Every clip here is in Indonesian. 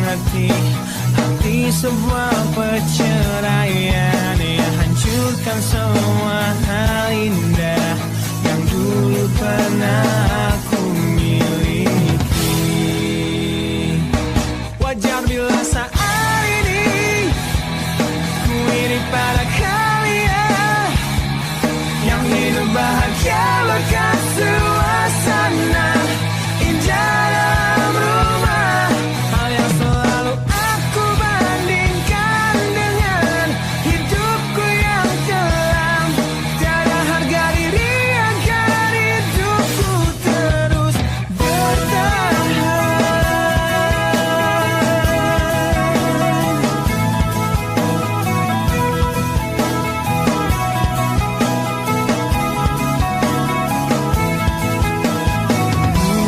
mengerti arti sebuah perceraian yang hancurkan semua hal indah yang dulu pernah aku miliki. Wajar bila saat ini ku iri pada kalian yang hidup bahagia lekas suasana indah dalam rumah. Hal yang selalu aku bandingkan dengan hidupku yang kelam. Tiada harga diri agar hidupku terus bertahan.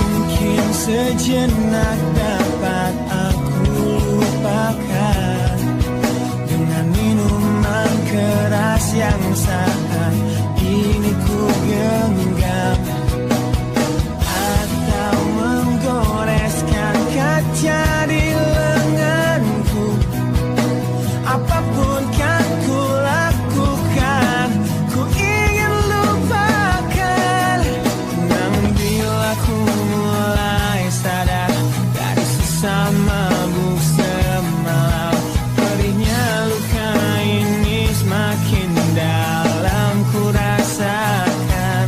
Mungkin sejenak dapat aku lupakan dengan minuman keras yang saat ini ku genggam, atau menggoreskan kaca di lenganku. Apapun kan ku lakukan, ku ingin lupakan. Namun bila ku mulai sadar dari sisa mabuk semalam, perihnya luka ini semakin dalam ku rasakan.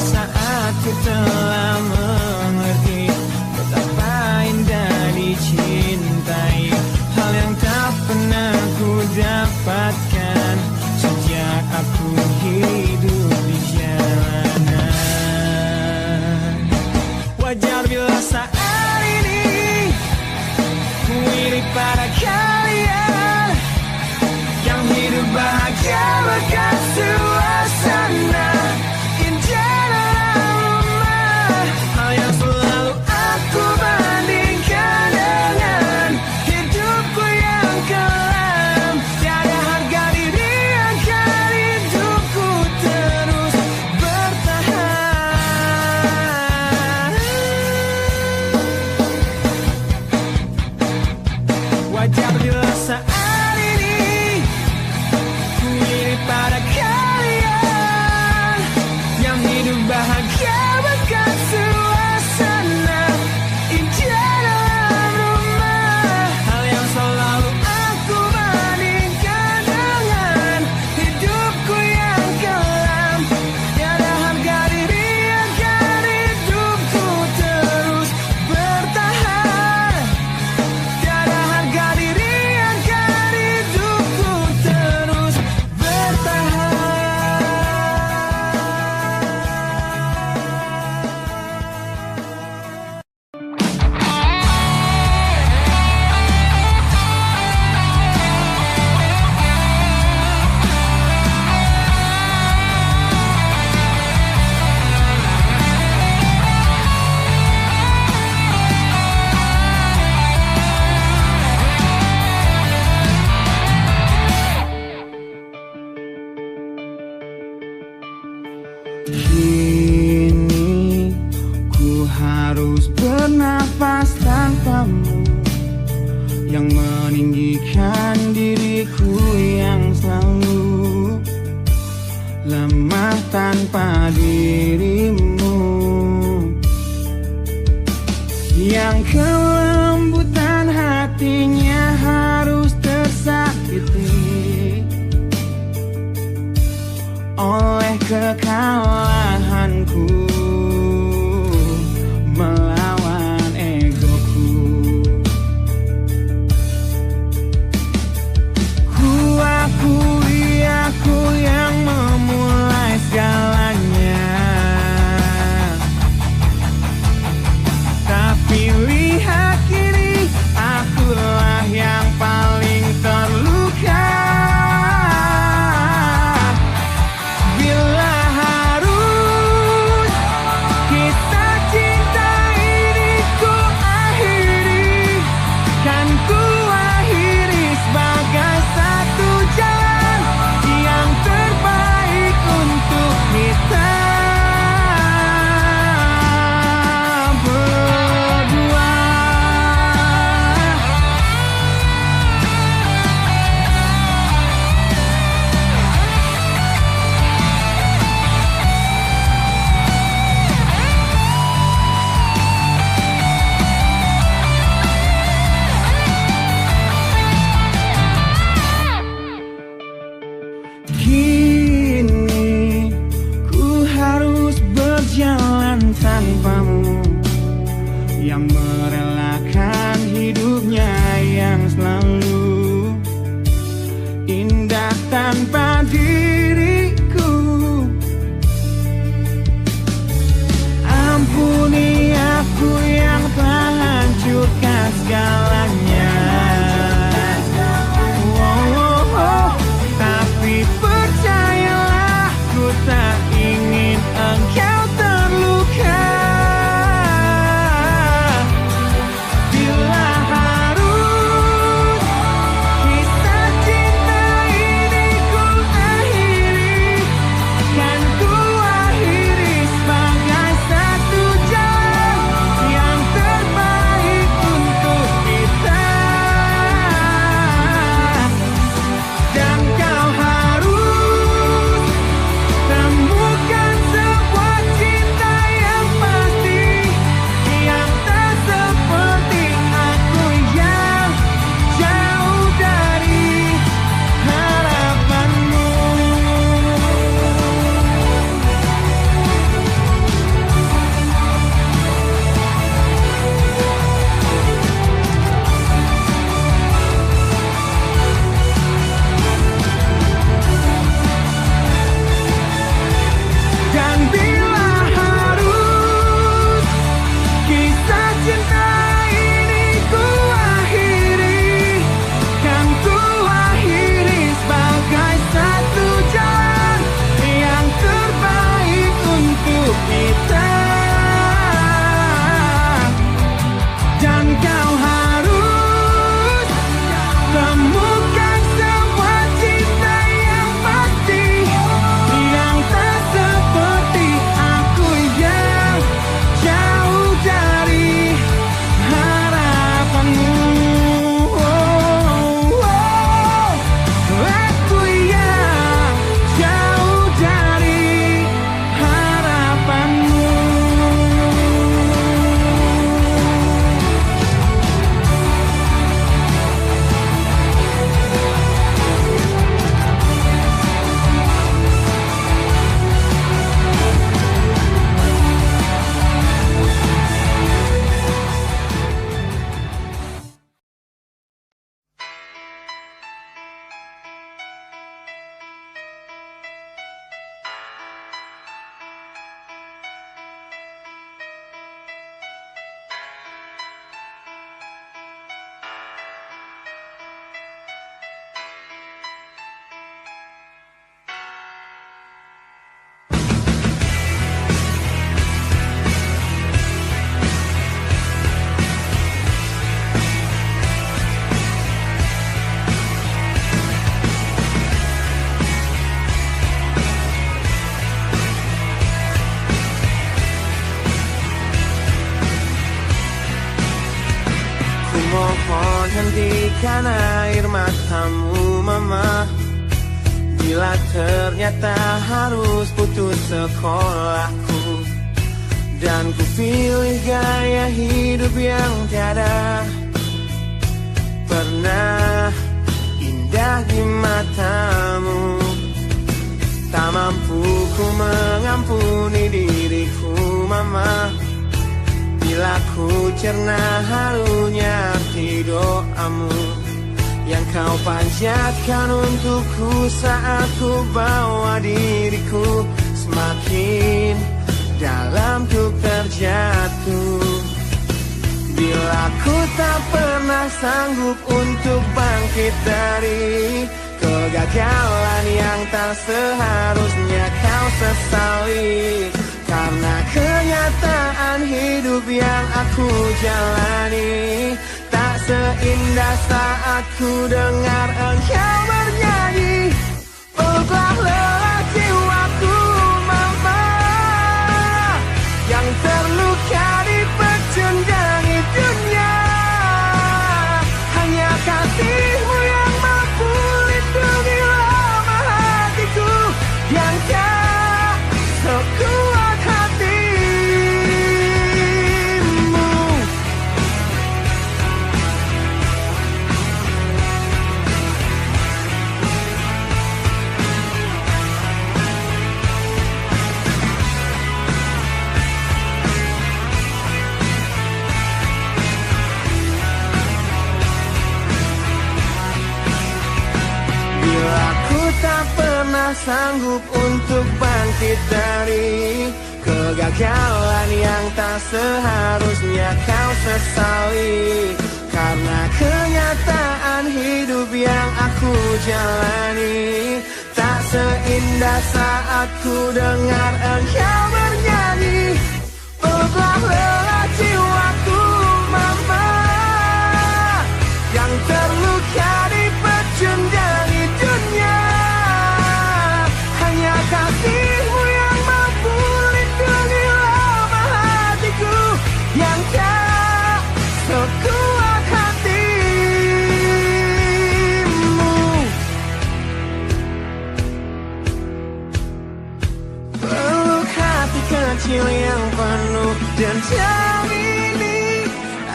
Saat ku telah mengerti betapa indah dicintai, hal yang tak pernah ku dapatkan sejak aku hidup di jalanan. Wajar bila saat ini ku iri pada kalian yang hidup bahagia lekas suasana indah dalam rumah. Hal yang selalu aku bandingkan dengan hidupku yang kelam. Tiada harga diri agar hidupku terus bertahan. Wajar bila saat ini ku iri pada kalian yang hidup bahagia bahkan suasana indah dalam rumah. Hal yang selalu aku bandingkan dengan hidupku yang kelam. Tiada harga diri agar hidupku terus bertahan. Tiada harga diri agar hidupku terus bertahan. Kini ku harus bernafas tanpamu yang meninggikan diriku yang selalu lemah tanpa dirimu, yang kelembutan hatinya harus tersakiti oleh kekalahanku melawan egoku. Ku akui aku yang memulai segalanya. Mohon hentikan air matamu mama, bila ternyata harus putus sekolahku, dan ku pilih gaya hidup yang tiada pernah indah di matamu. Tak mampu ku mengampuni diriku mama, bila ku cerna harunya arti doamu yang kau panjatkan untukku saat ku bawa diriku semakin dalam untuk terjatuh. Bila ku tak pernah sanggup untuk bangkit dari kegagalan yang tak seharusnya kau sesali, karena kenyataan hidup yang aku jalani tak seindah saat ku dengar engkau bernyanyi. Peluklah lelah jiwaku mama, yang terluka di pecundangi dunia. Hanya kasihmu yang mampu lindungi lama hatiku yang tak sekuat hatimu. Bila ku tak pernah sanggup untuk bangkit dari kegagalan yang tak seharusnya kau sesali, karena kenyataan hidup yang aku jalani tak seindah saat ku dengar engkau bernyanyi. Peluklah lelah jiwaku mama, yang terluka di pecundangi dunia. Hanya kasihmu yang mampu lindungi lama hatiku yang tak sekuat hatimu. Peluk hati kecil yang penuh dendam ini,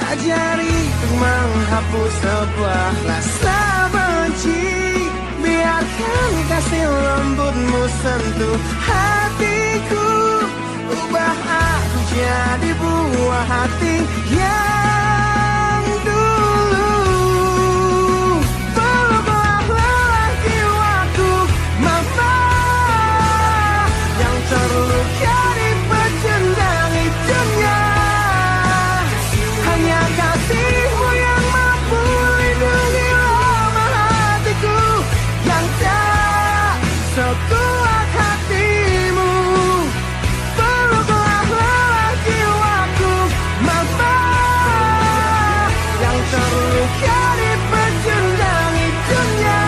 ajari untuk menghapus sebuah rasa benci. Biarkan kasih lembutmu sentuh hatiku, ubah aku jadi buah hati yang dulu. Peluklah lelah jiwaku mama, yang terluka di pecundangi dunia. Hanya kasihmu yang mampu lindungi lama hatiku yang tak sekuat hatimu. Peluklah lelah jiwaku mama, yang terluka di pecundangi dunia.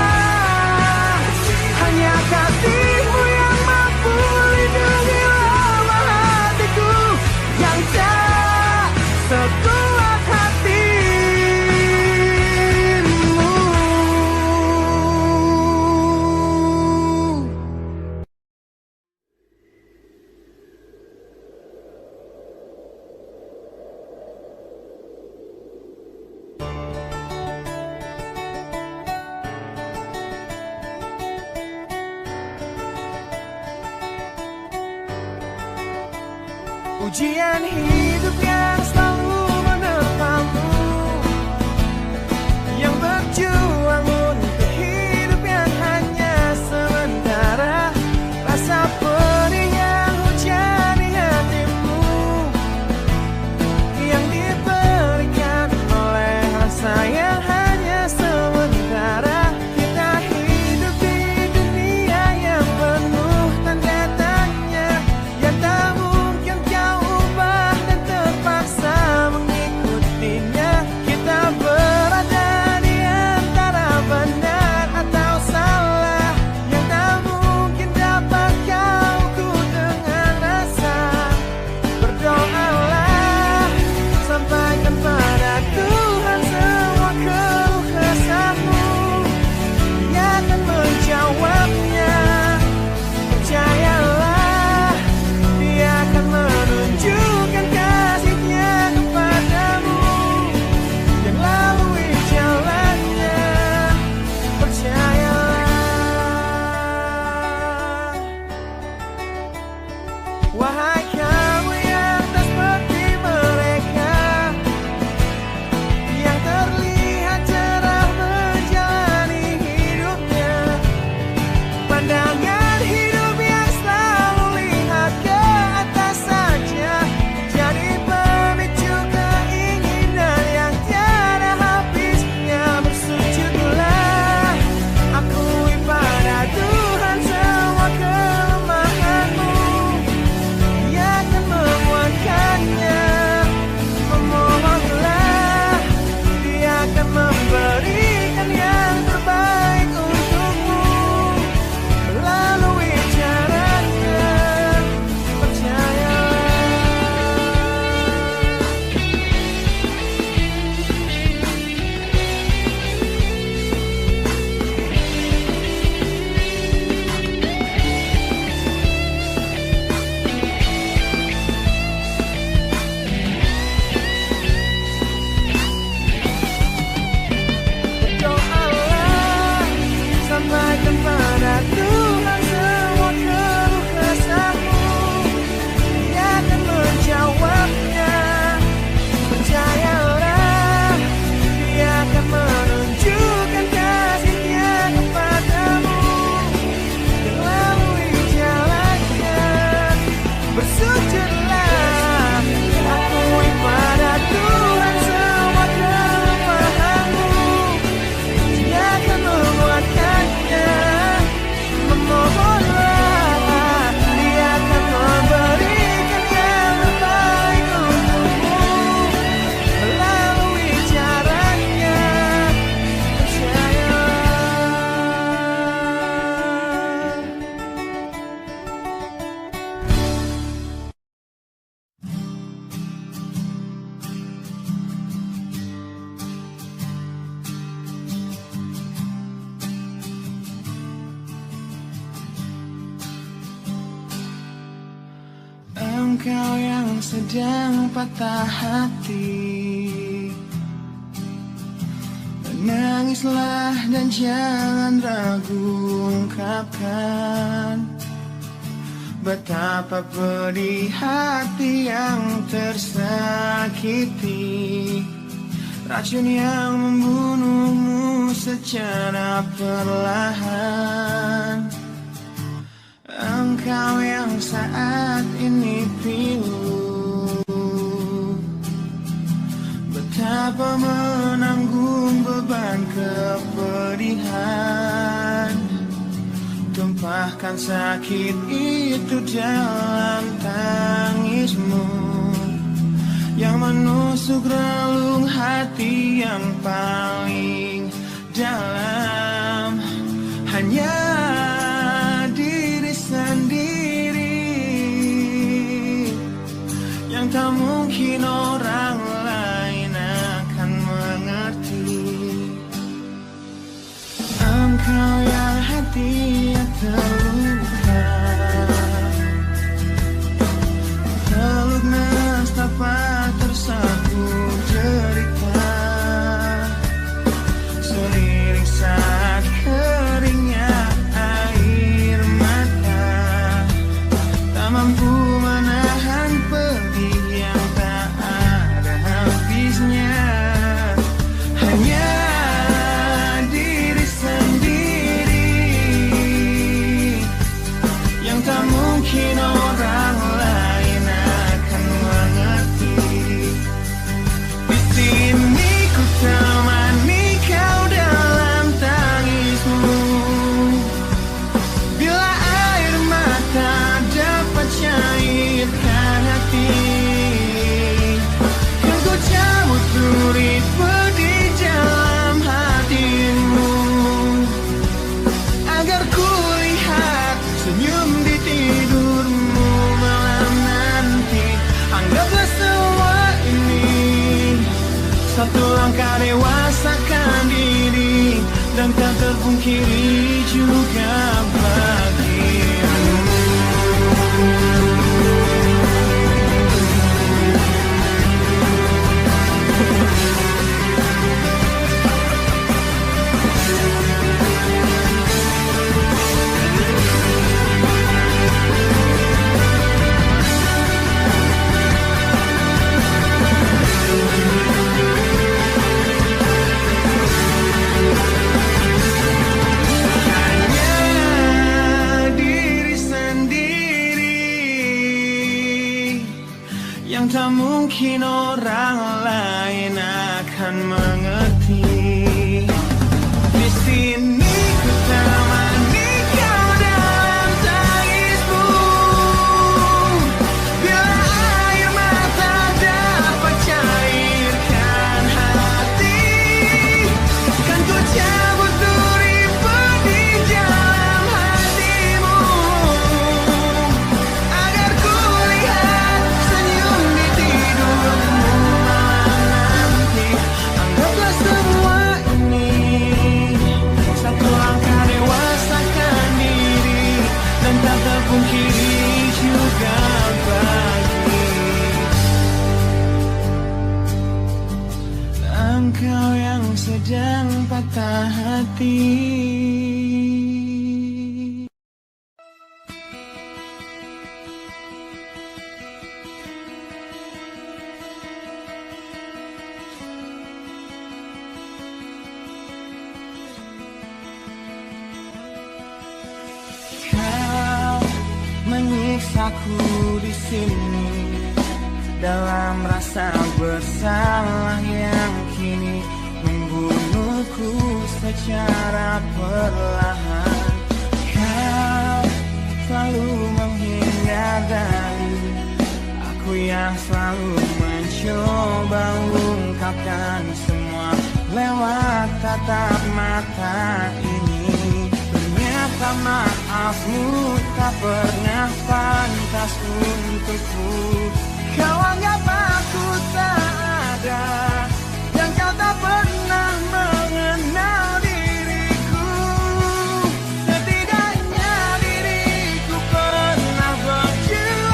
Hanya kasihmu yang mampu lindungi lama hatiku yang tak sekuat hatimu. Ujian hidup yang selalu menerpamu, yang berjuang untuk hidup yang hanya sementara. Rasa pedih yang hujani hatimu, yang diberikan oleh rasa yang hanya sementara. Kita hidup di dunia yang penuh tanda tanya, yang tak mungkin kau ubah dan Engkau yang sedang patah hati, menangislah dan jangan ragu ungkapkan betapa pedih hati yang tersakiti, racun yang membunuhmu secara perlahan. Engkau yang saat ini pilu, betapa menanggung beban kepedihan, tumpahkan sakit itu dalam tangismu yang menusuk relung hati yang paling dalam. Hanya diri sendiri yang tak mungkin orang lain akan mengerti. Engkau yang hatinya terluka, peluk nestapa tersapu derita, seliring saat keringnya air mata, tak mampu menahan pedih yang tak ada habisnya. Hanya diri sendiri yang tak mungkin orang lain akan mengerti. Di sini ku temani kau dalam tangismu, bila air mata dapat cairkan hati, kan ku cabut duri pedih dalam hatimu, agar ku lihat senyum di tidurmu malam nanti. Anggaplah semua ini satu langkah dewasakan diri, dan tak terpungkiri juga bagimu. Yang tak mungkin orang lain akan mengerti. Di sini ku temani kau dalam tangismu, bila air mata dapat cairkan hati, kan ku cabut duri pedih dalam hatimu, agar ku lihat senyum di tidurmu malam nanti. Anggaplah semua ini satu langkah dewasakan diri, dan tak terpungkiri juga bagi engkau yang sedang patah hati. Kau menyiksaku di sini dalam rasa bersalah yang kini membunuhku secara perlahan. Kau selalu menghindar dari aku yang selalu mencoba ungkapkan semua lewat tatap mata ini. Ternyata maafmu tak pernah pantas untukku. Kau anggap aku tak ada, dan kau tak pernah mengenal diriku. Setidaknya diriku pernah berjuang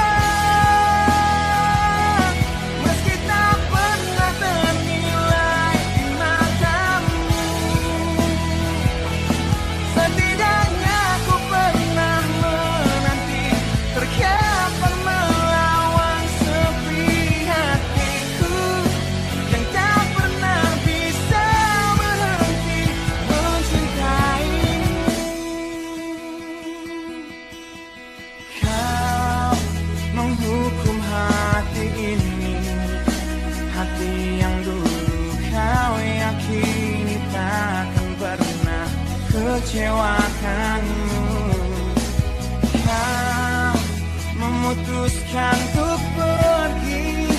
mengecewakanmu. Kau memutuskan untuk pergi,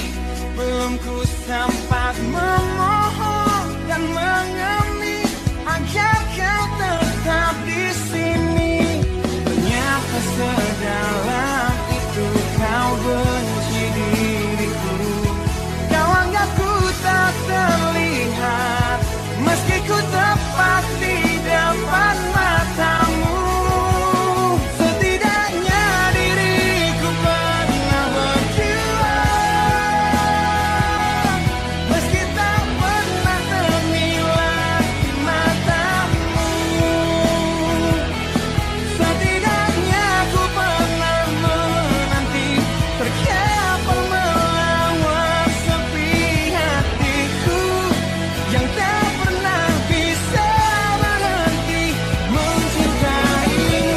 belum ku sempat memohon dan mengemis agar kau tetap di sini. Ternyata sedalam itu kau benci diriku. Kau anggap ku tak terlihat, meski ku tepat di depan matamu. Setidaknya diriku pernah berjuang, meski tak pernah ternilai di matamu. Setidaknya ku pernah menanti, terkapar melawan sepi hatiku yang tak pernah bisa berhenti mencintaimu.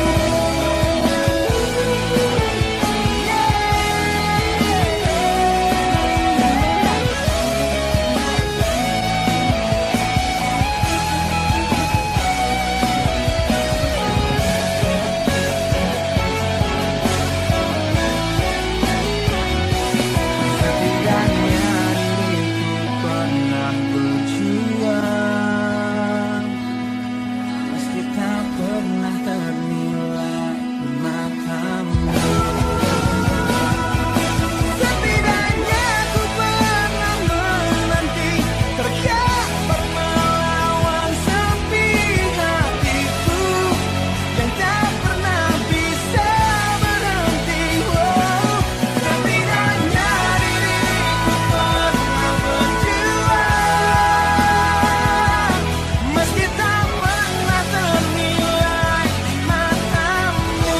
Setidaknya diriku pernah berjuang, meski tak pernah ternilai di matamu. Setidaknya ku pernah menanti, terkapar melawan sepi hatiku yang tak pernah bisa berhenti. Setidaknya diriku pernah berjuang, meski tak pernah ternilai di matamu.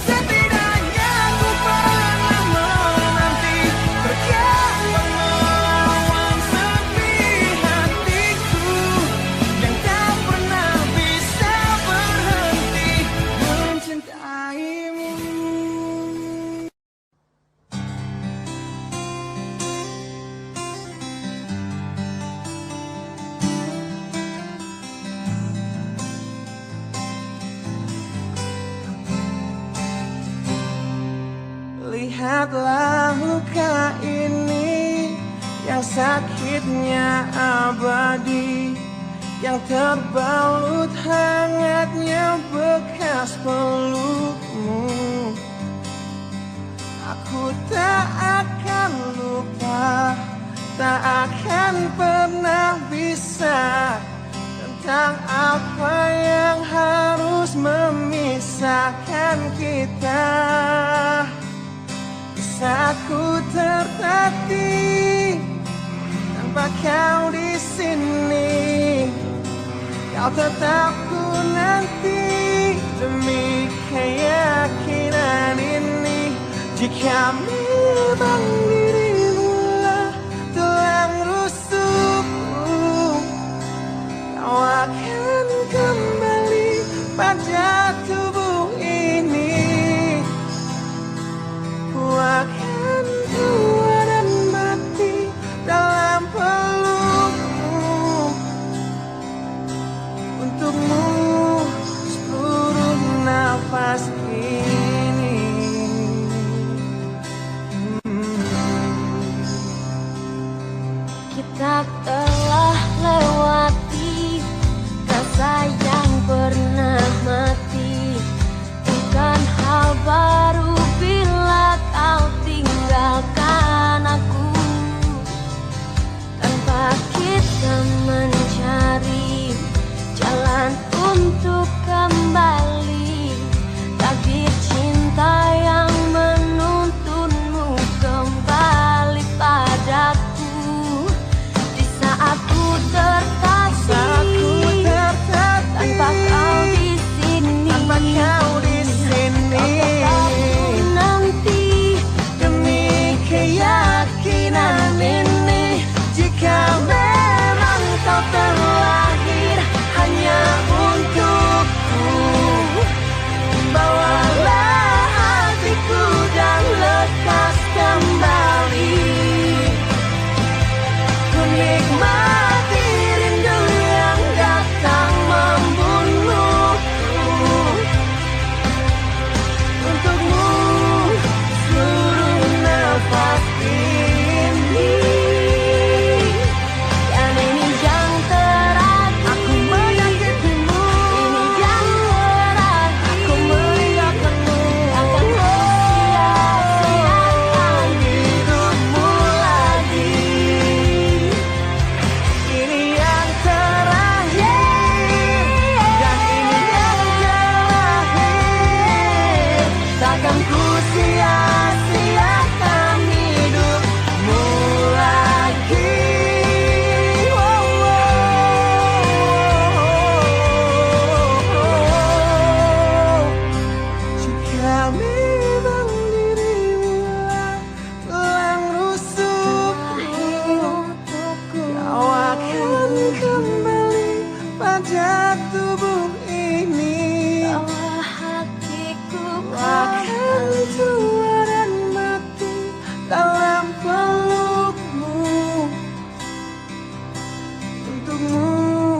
Setidaknya ku pernah menanti, terkapar melawan sepi hatiku yang tak pernah bisa berhenti mencintaimu. Lihatlah luka ini yang sakitnya abadi, yang terbalut hangatnya bekas pelukmu. Aku tak akan lupa, tak akan pernah bisa, tentang apa yang harus memisahkan kita. Saat ku tertatih tanpa kau di sini, kau tetap ku nanti demi keyakinan ini. Jika memang dirimulah tulang rusukku, kau akan kembali pada tubuh ini. Ku akan tua dan mati dalam pelukmu, untukmu seluruh nafas ini. Kita telah lewati rasa yang pernah mati. Bukan hal baru bila kau tinggalkan aku, tanpa kita mencari jalan untuk kembali. Takdir cinta yang menuntunmu kembali padaku. Di saat ku terkasih, tanpa kau di sini, kau tetap ku nanti demi keyakinan ini. Jika memang kau jaga tubuh ini. Bawa hatiku hancur dan mati dalam pelukmu. Untukmu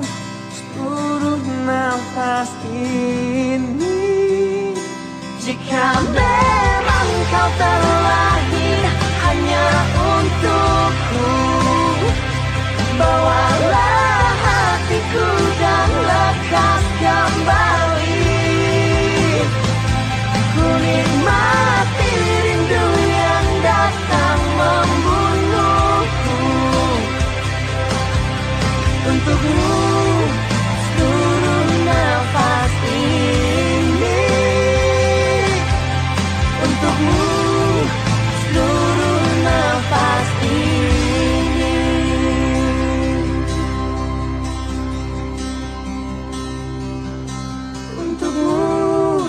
seluruh nafas ini. Jika memang kau terlahir hanya untukku, bawalah hatiku dan lekas kembali. Ku nikmati rindu yang datang membunuhku. Untukmu seluruh nafas ini. Untukmu seluruh nafas ini. Untukmu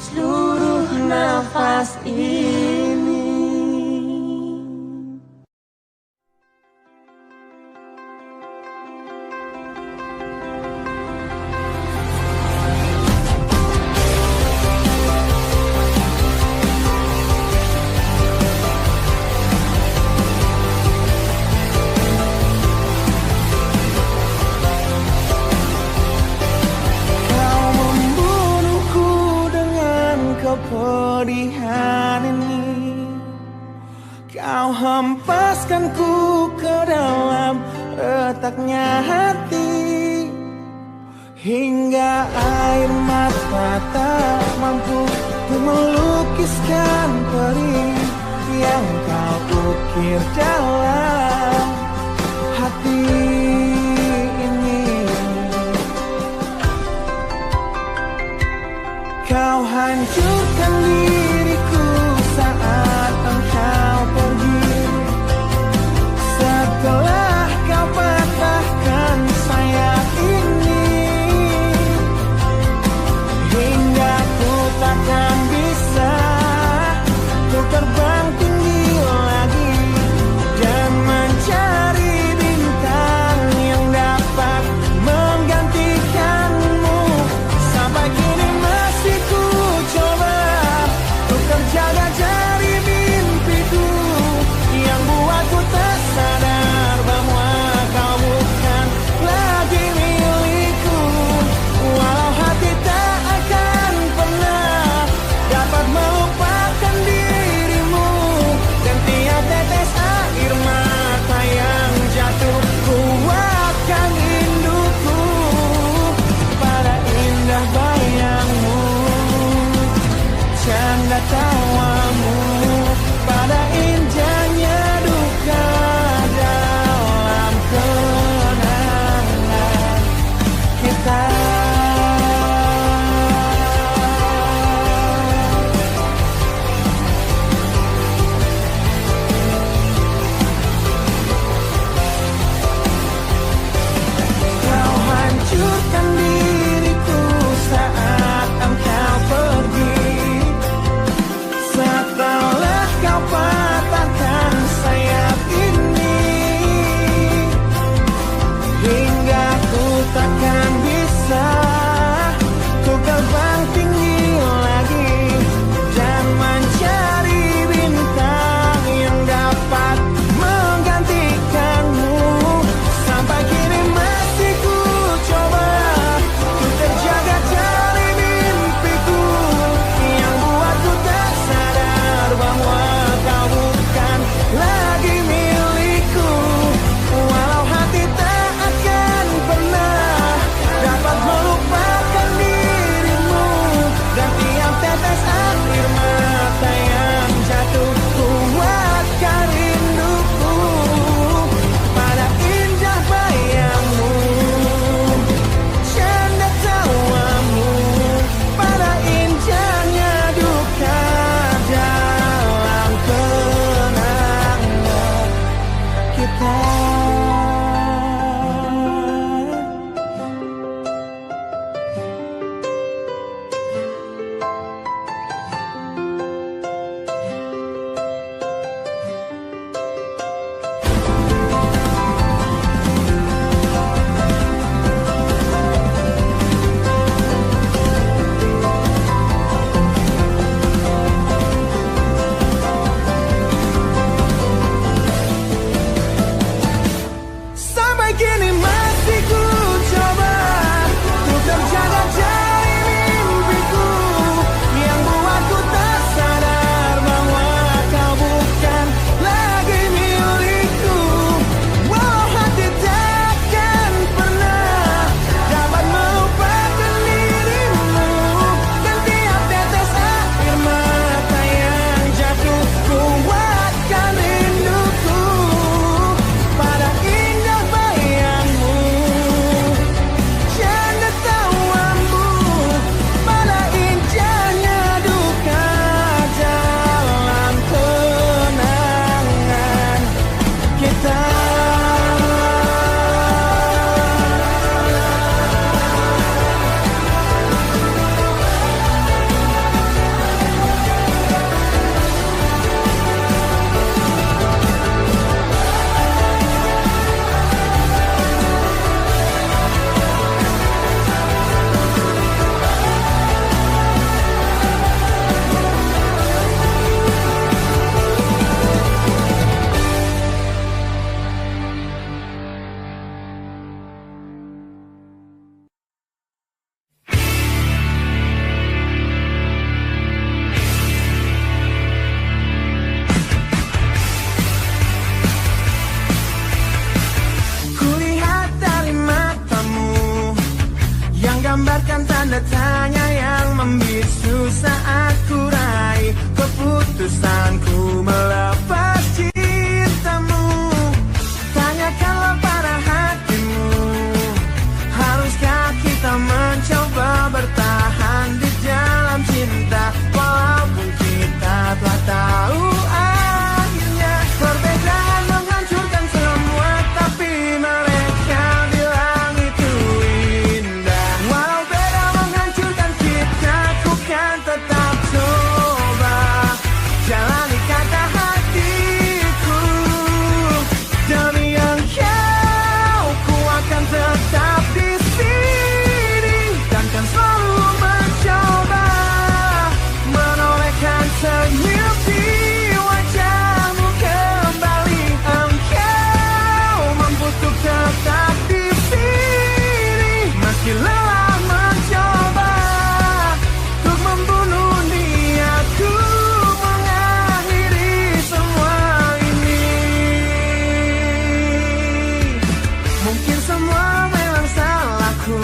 seluruh nafas ini. Kau membunuhku dengan kepedihan ini. Kau hempaskanku ke dalam retaknya hati, hingga air mata tak mampu untuk melukiskan perih yang kau ukir dalam hati ini. Kau hancurkan diriku saat engkau pergi. Setelah kau patahkan sayap ini, hingga ku takkan bisa ku terbang tinggi lagi dan mencari bintang yang dapat menggantikanmu. Sampai kini masih ku coba untuk terjaga dari mimpiku yang buatku tak sadar bahwa kau bukan lagi milikku. Walau hati tak akan pernah dapat melupakan dirimu, dan tiap tetes air mata yang jatuh ku akan rinduku pada indah bayangmu, canda tawamu, pada indahnya duka dalam kenangan kita. Kau hancurkan diriku saat engkau pergi. tanda tanya yang membisu saat ku raih keputusanku melepas cintamu. Tanyakanlah pada hatimu, haruskah kita mencoba bertahan di dalam cinta, walaupun kita telah tahu akhirnya perbedaan menghancurkan semua, tapi mereka bilang itu indah. Walau beda menghancurkan kita, ku kan tetap coba jalani kata hatiku. Demi engkau, ku akan tetap di sini dan kan selalu mencoba menolehkan senyum di wajahmu kembali. Engkau mampu untuk tetap di sini meski lelah mencoba untuk membunuh niatku mengakhiri semua ini. Mungkin semua memang salahku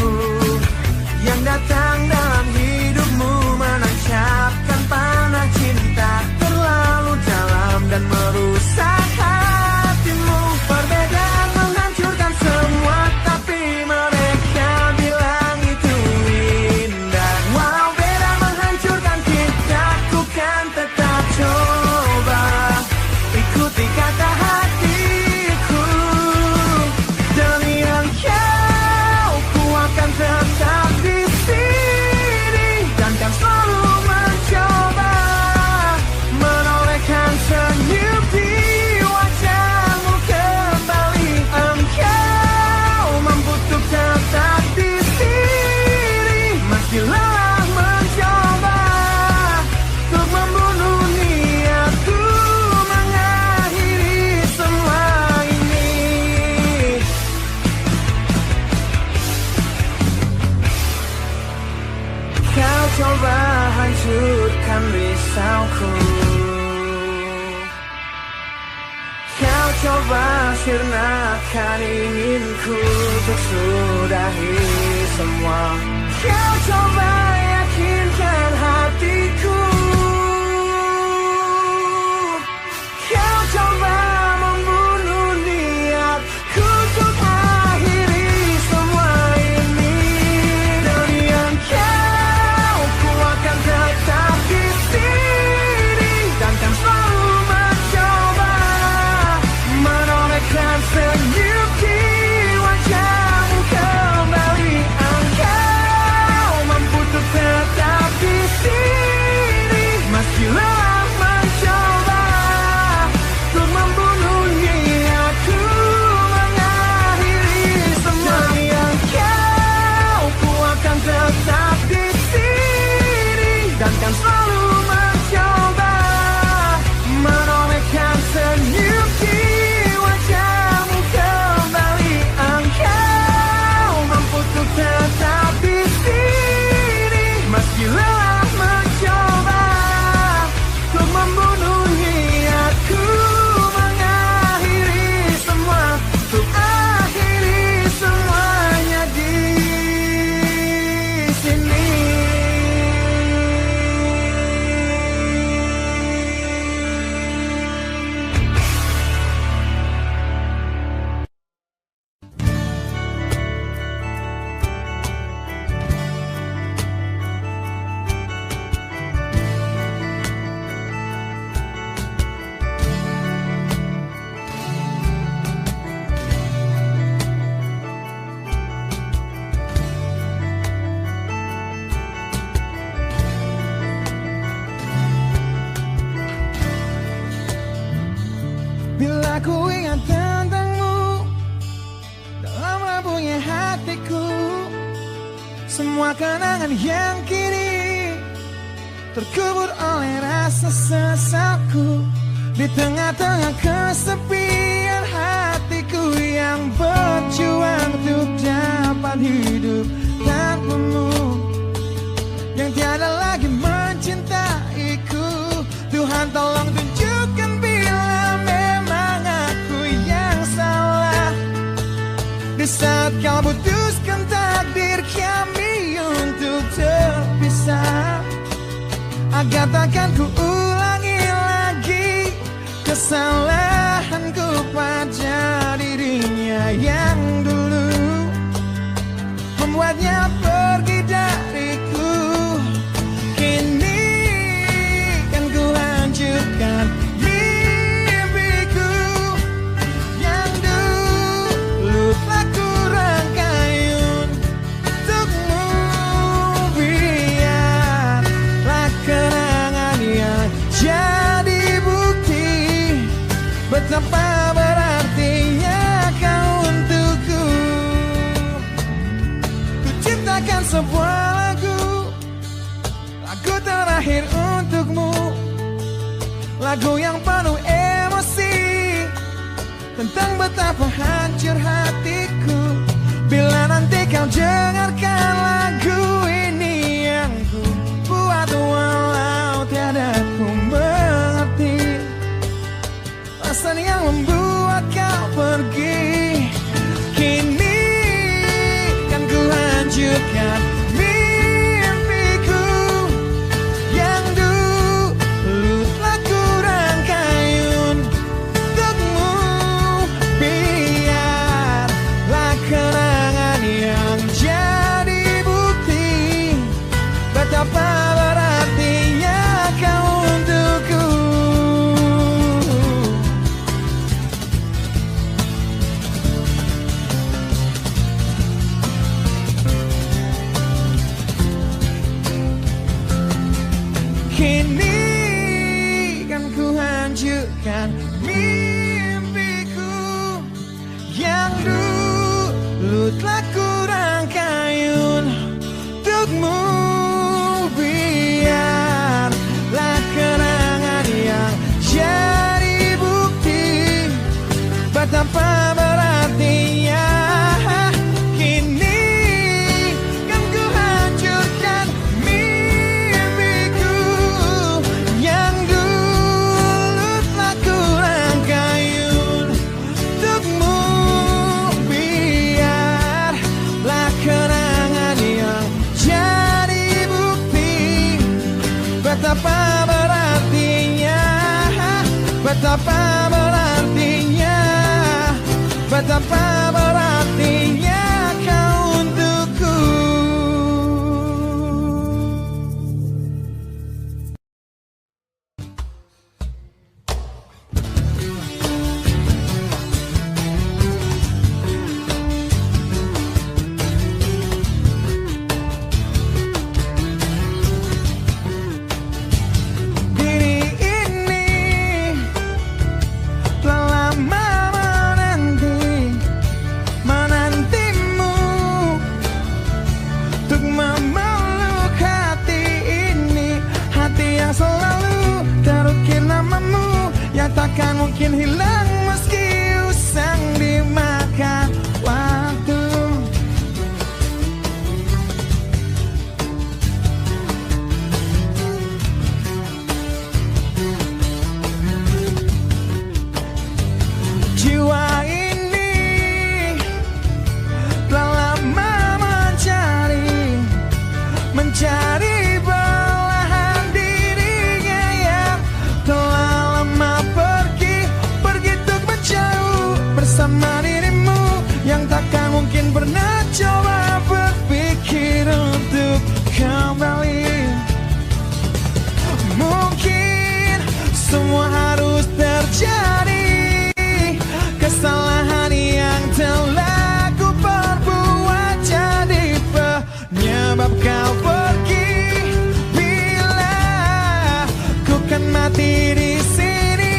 yang datang dalam hidupmu menancapkan panah cinta terlalu dalam dan merusak hatimu. Perbedaan menghancurkan semua, tapi mereka bilang itu indah. Walau beda menghancurkan kita, ku kan tetap coba ikuti kata hatiku. Demi engkau, ku akan tetap di sini dan kan selalu mencoba menolehkan senyum di wajahmu kembali. Engkau mampu untuk tetap di sini meski lelah mencoba untuk membunuh niatku mengakhiri semua ini. Kau coba hancurkan risauku, kau coba sirnakan inginku untuk sudahi semua. Kau coba yakinkan hatiku, kau coba membunuh niatku untuk akhiri semua ini. Demi engkau, ku akan tetap di sini dan kan selalu mencoba menolehkan senyum di wajahmu kembali. Engkau mampu untuk tetap di sini meski lelah mencoba untuk membunuh niatku mengakhiri semua. Demi engkau, ku akan tetap di sini dan kan selalu mencoba menolehkan senyum di wajahmu kembali. Engkau mampu untuk tetap di sini meski lelah mencoba untuk membunuh niatku mengakhiri semua, untuk akhiri semuanya di sini. Bila ku ingat tentangmu dalam rapuhnya hatiku, semua kenangan yang kini terkubur oleh rasa sesalku. Di tengah-tengah kesepian hatiku yang berjuang untuk dapat hidup tanpamu, yang tiada lagi mencintaiku. Tuhan tolong tunjukkan bila memang aku yang salah. Di saat kau putuskan tak takdir kami untuk terpisah. Agar takkan ku ulangi lagi kesalahanku pada dirinya yang dulu membuatnya pergi dariku. Kini kan ku lanjutkan mimpiku yang dulu telah ku rangkai untukmu. Biarlah kenangan yang jadi bukti betapa berartinya kau untukku. Ku ciptakan sebuah lagu terakhir untukmu, lagu yang penuh emosi tentang betapa hancur hatiku. Bila nanti kau dengarkan lagu ini yang ku buat, walau tiada ku mengerti alasan yang membuat kau pergi. Kini kan ku lanjutkan mimpiku yang dulu telah ku rangkai untukmu. Biarlah kenangan yang jadi bukti betapa berartinya kau untukku. Kini kan ku hancurkan mimpiku yang dulu telah ku rangkai untukmu. Biarlah kenangan yang jadi bukti betapa berartinya. Kini kan ku hancurkan mimpiku yang dulu telah ku rangkai untukmu. Biarlah kenangan yang jadi bukti betapa berartinya, betapa berartinya, betapa berartinya kau untukku. Diri ini telah lama menantimu untuk memeluk hati ini, hati yang selalu terukir namamu, yang takkan mungkin hilang meski usang dimakan waktu. Jiwa ini telah lama mencari belahan dirinya yang telah lama pergi untuk menjauh bersama dirimu, yang takkan mungkin pernah coba berpikir untuk kembali. Mungkin semua harus terjadi, kesalahan yang telah ku perbuat jadi penyebab kau pergi. Bila ku kan mati di sini,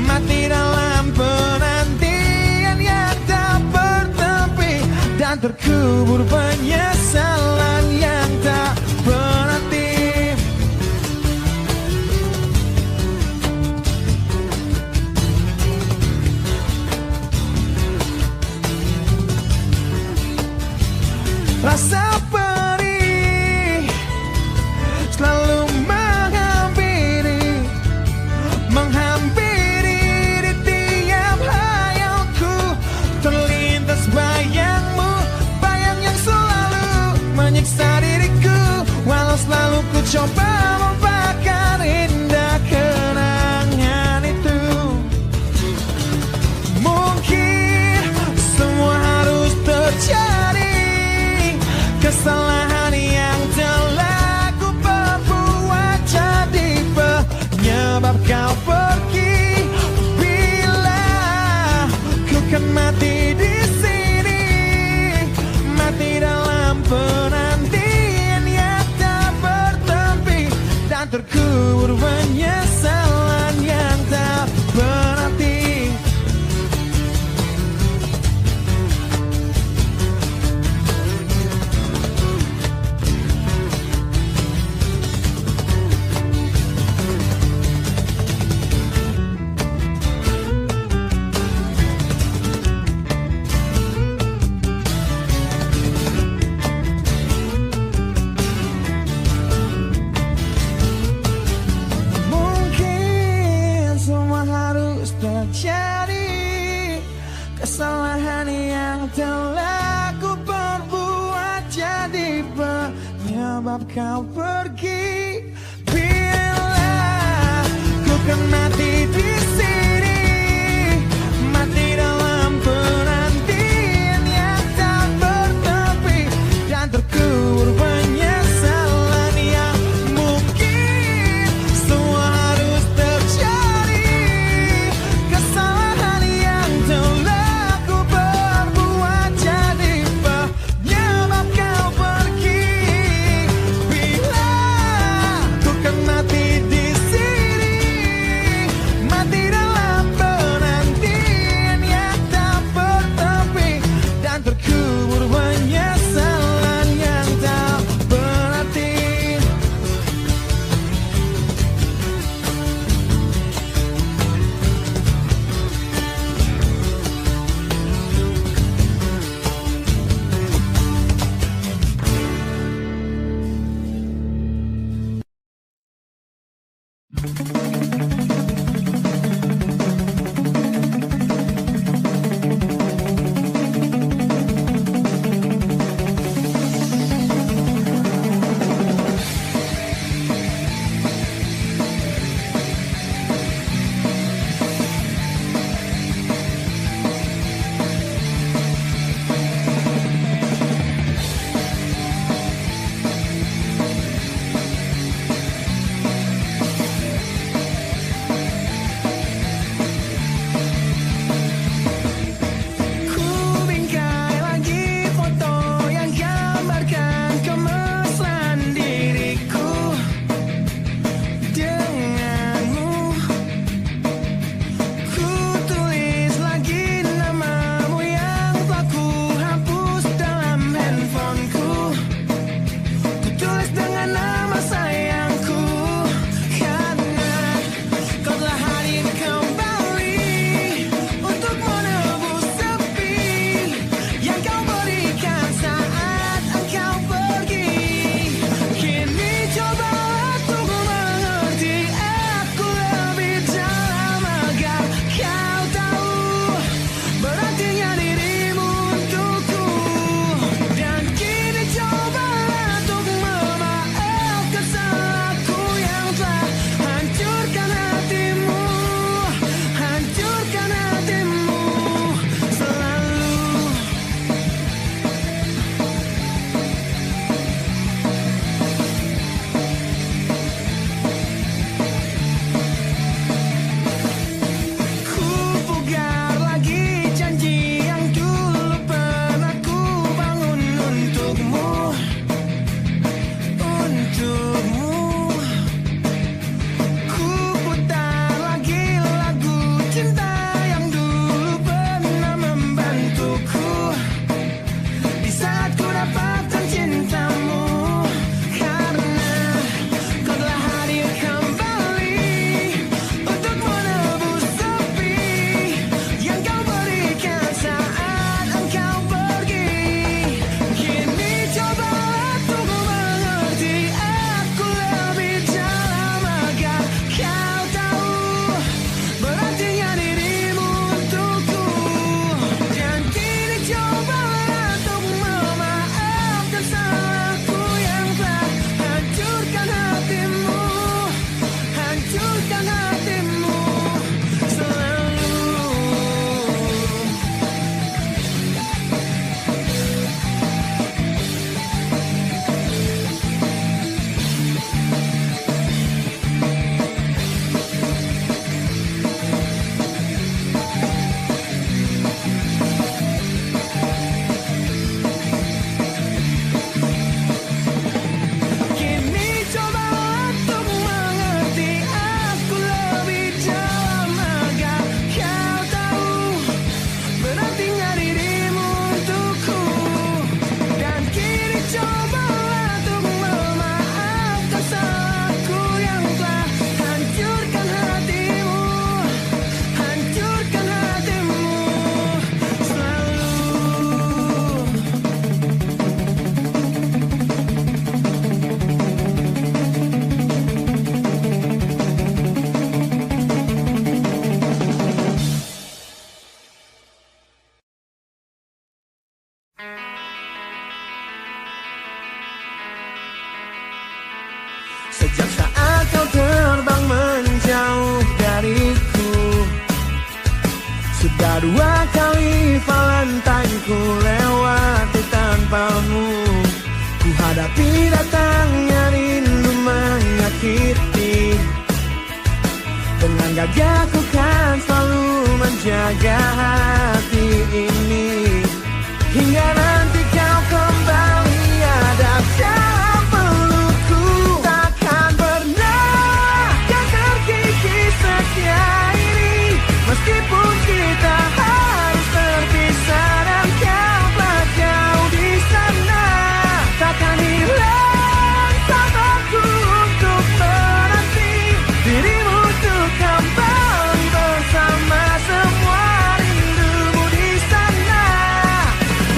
mati dalam penantian yang tak bertepi, dan terkubur penyesalan yang tak berarti. Rasa perih selalu menghampiri di tiap hayalku. Terlintas bayangmu, bayang yang Coba melupakan indah kenangan itu. Mungkin semua harus terjadi, kesalahan yang telah ku perbuat jadi penyebab kau pergi. Bila ku kan mati di sini, mati dalam penantian yang tak bertepi, dan terkubur penyesalan yang tak berarti. Terjadi kesalahan yang telah ku perbuat jadi penyebab kau pergi. Bila ku kan mati di sini, mati dalam penantian yang tak bertepi, dan terkubur penyesalan yang mungkin semua harus terjadi. Kesalahan yang telah ku perbuat jadi penyebab kau pergi. Bila ku kan mati di sini, mati Sejak saat kau terbang menjauh dariku, sudah 2 kali Valentine ku lewati tanpamu. Ku hadapi datangnya rindu menyakiti, dengan gagah ku kan selalu menjaga hati ini. Hingga nanti kau kembali ada dalam pelukku, takkan pernah kau terkikis setia ini. Meskipun kita harus terpisah dan kau telah jauh di sana, takkan hilang sabarku untuk menanti dirimu untuk kembali bersama semua rindumu di sana,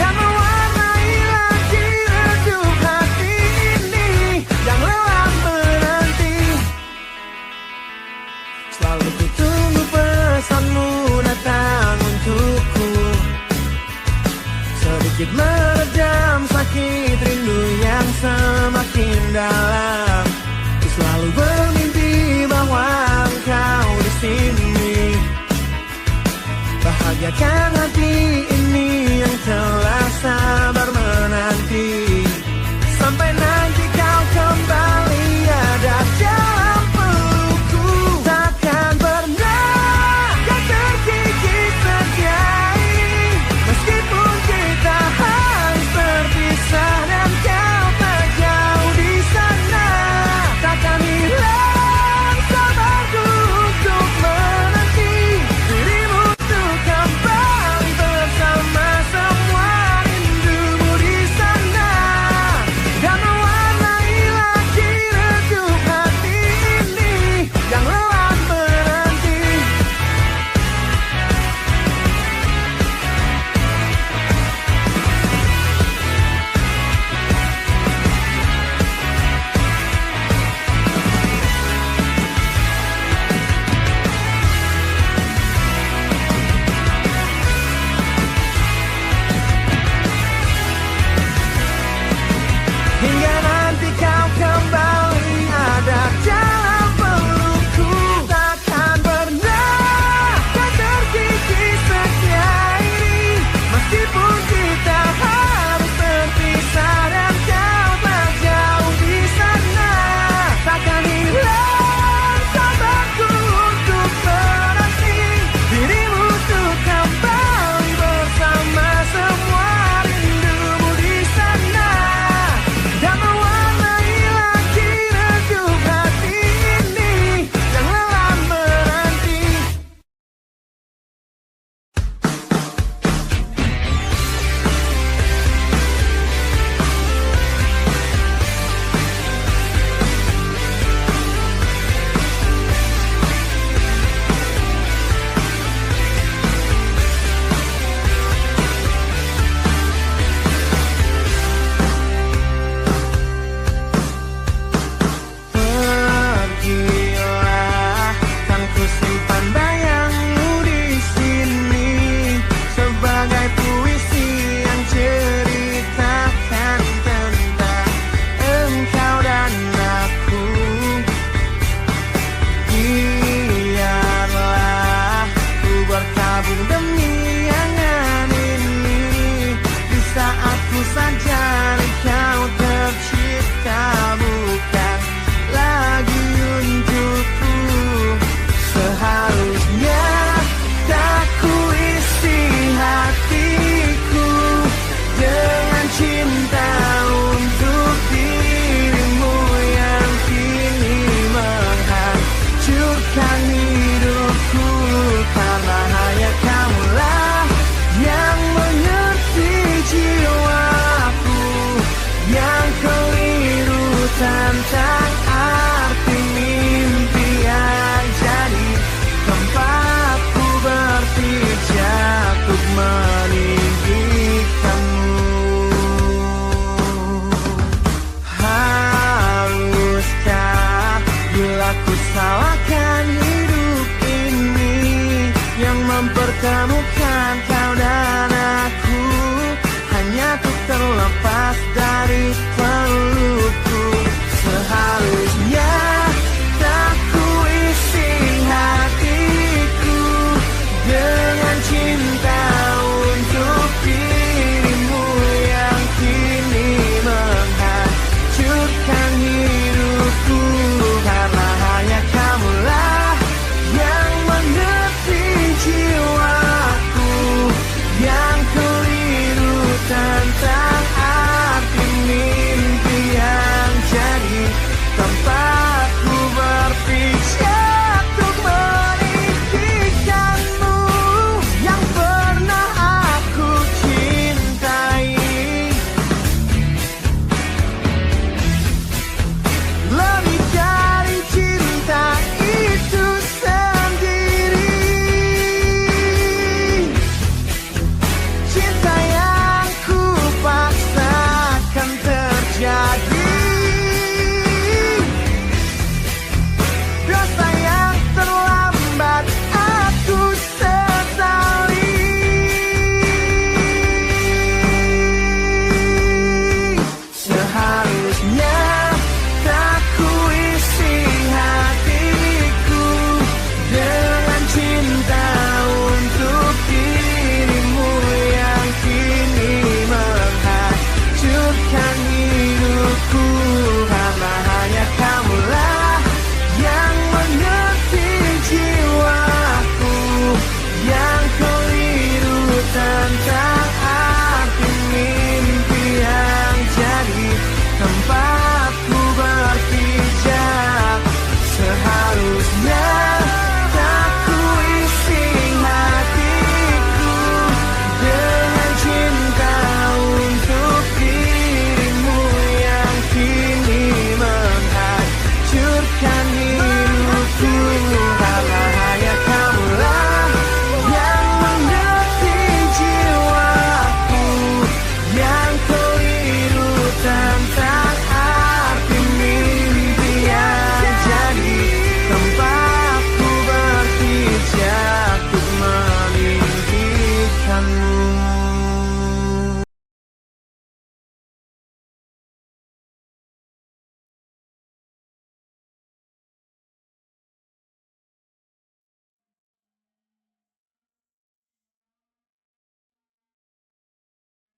dan mewarnai lagi redup hati ini yang lelah menanti. Selalu ku tunggu pesanmu datang untukku, sedikit meredam sakit rindu yang semakin dalam. Ku selalu bermimpi bahwa engkau di sini, bahagiakan hati